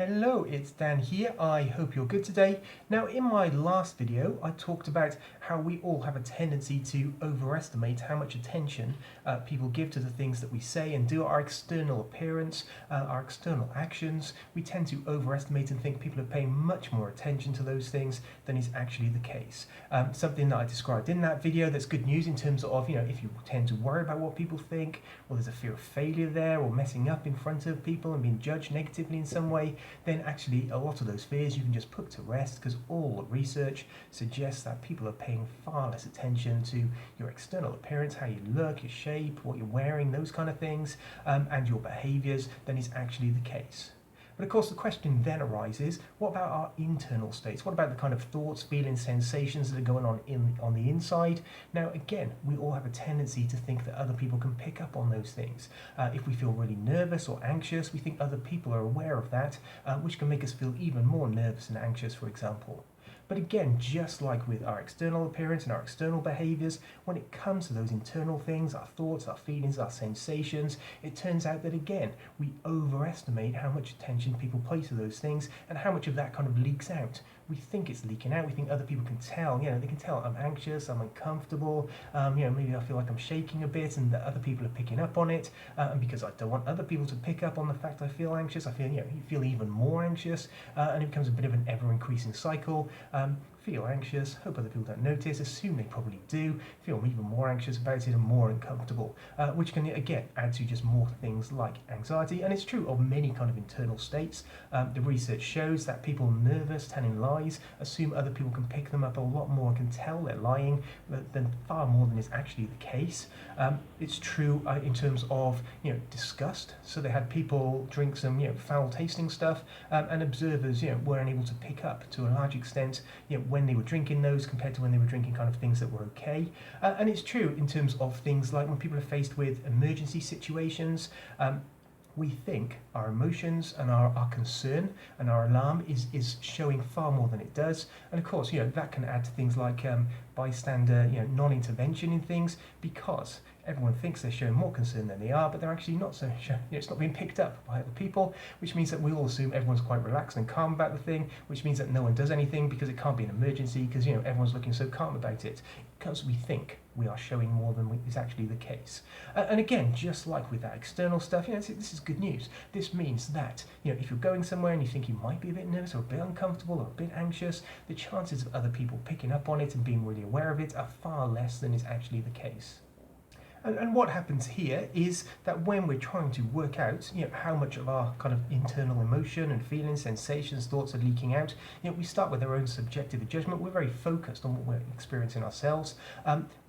Hello, it's Dan here. I hope you're good today. Now, in my last video, I talked about how we all have a tendency to overestimate how much attention people give to the things that we say and do. Our external appearance, our external actions. We tend to overestimate and think people are paying much more attention to those things than is actually the case. Something that I described in that video that's good news in terms of, if you tend to worry about what people think, or there's a fear of failure there, or messing up in front of people and being judged negatively in some way, then actually a lot of those fears you can just put to rest, because all the research suggests that people are paying far less attention to your external appearance, how you look, your shape, what you're wearing, those kind of things, and your behaviors than is actually the case. But of course the question then arises, what about our internal states? What about the kind of thoughts, feelings, sensations that are going on the inside? Now again, we all have a tendency to think that other people can pick up on those things. If we feel really nervous or anxious, we think other people are aware of that, which can make us feel even more nervous and anxious, for example. But again, just like with our external appearance and our external behaviors, when it comes to those internal things, our thoughts, our feelings, our sensations, it turns out that again, we overestimate how much attention people place to those things and how much of that kind of leaks out. We think it's leaking out, we think other people can tell, they can tell I'm anxious, I'm uncomfortable, maybe I feel like I'm shaking a bit and that other people are picking up on it, and because I don't want other people to pick up on the fact I feel anxious, I feel, you feel even more anxious, and it becomes a bit of an ever-increasing cycle. Feel anxious, hope other people don't notice, assume they probably do, feel even more anxious about it and more uncomfortable, which can again add to just more things like anxiety. And it's true of many kind of internal states. The research shows that people nervous, telling lies, assume other people can pick them up a lot more and can tell they're lying than far more than is actually the case. It's true in terms of disgust. So they had people drink some foul tasting stuff, and observers weren't able to pick up to a large extent when they were drinking those compared to when they were drinking kind of things that were okay. And it's true in terms of things like when people are faced with emergency situations, we think our emotions and our concern and our alarm is showing far more than it does. And of course, that can add to things like bystander, non-intervention in things, because everyone thinks they're showing more concern than they are, but they're actually not so sure. It's not being picked up by other people, which means that we all assume everyone's quite relaxed and calm about the thing, which means that no one does anything because it can't be an emergency, because everyone's looking so calm about it, because we think we are showing more than is actually the case. And again, just like with that external stuff, this is good news. This means that if you're going somewhere and you think you might be a bit nervous or a bit uncomfortable or a bit anxious, the chances of other people picking up on it and being really aware of it are far less than is actually the case. And what happens here is that when we're trying to work out, how much of our kind of internal emotion and feelings, sensations, thoughts are leaking out, we start with our own subjective judgment. We're very focused on what we're experiencing ourselves.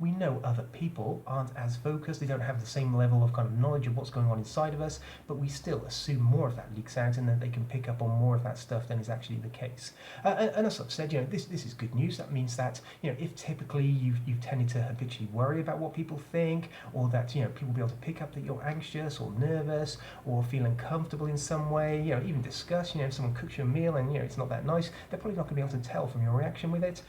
We know other people aren't as focused. They don't have the same level of kind of knowledge of what's going on inside of us, but we still assume more of that leaks out and that they can pick up on more of that stuff than is actually the case. And as I've said, this is good news. That means that, if typically you've tended to habitually worry about what people think, or that people will be able to pick up that you're anxious or nervous or feel uncomfortable in some way, even disgust, if someone cooks you a meal and it's not that nice, they're probably not going to be able to tell from your reaction with it.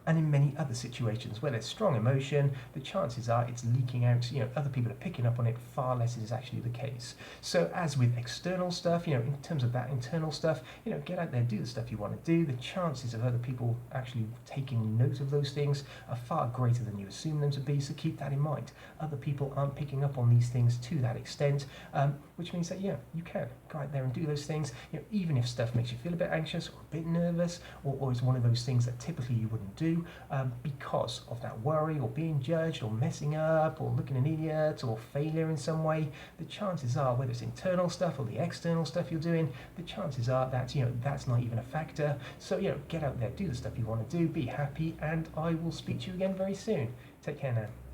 And in many other situations where there's strong emotion, the chances are it's leaking out, other people are picking up on it far less is actually the case. So as with external stuff, in terms of that internal stuff, get out there, do the stuff you want to do. The chances of other people actually taking note of those things are far greater than you assume them to be, so keep that in mind. Other people aren't picking up on these things to that extent, which means that, you can go out there and do those things, even if stuff makes you feel a bit anxious or a bit nervous, or is one of those things that typically you wouldn't do, because of that worry or being judged or messing up or looking an idiot or failure in some way. The chances are, whether it's internal stuff or the external stuff you're doing, the chances are that that's not even a factor. So get out there, do the stuff you want to do, be happy, and I will speak to you again very soon. Take care now.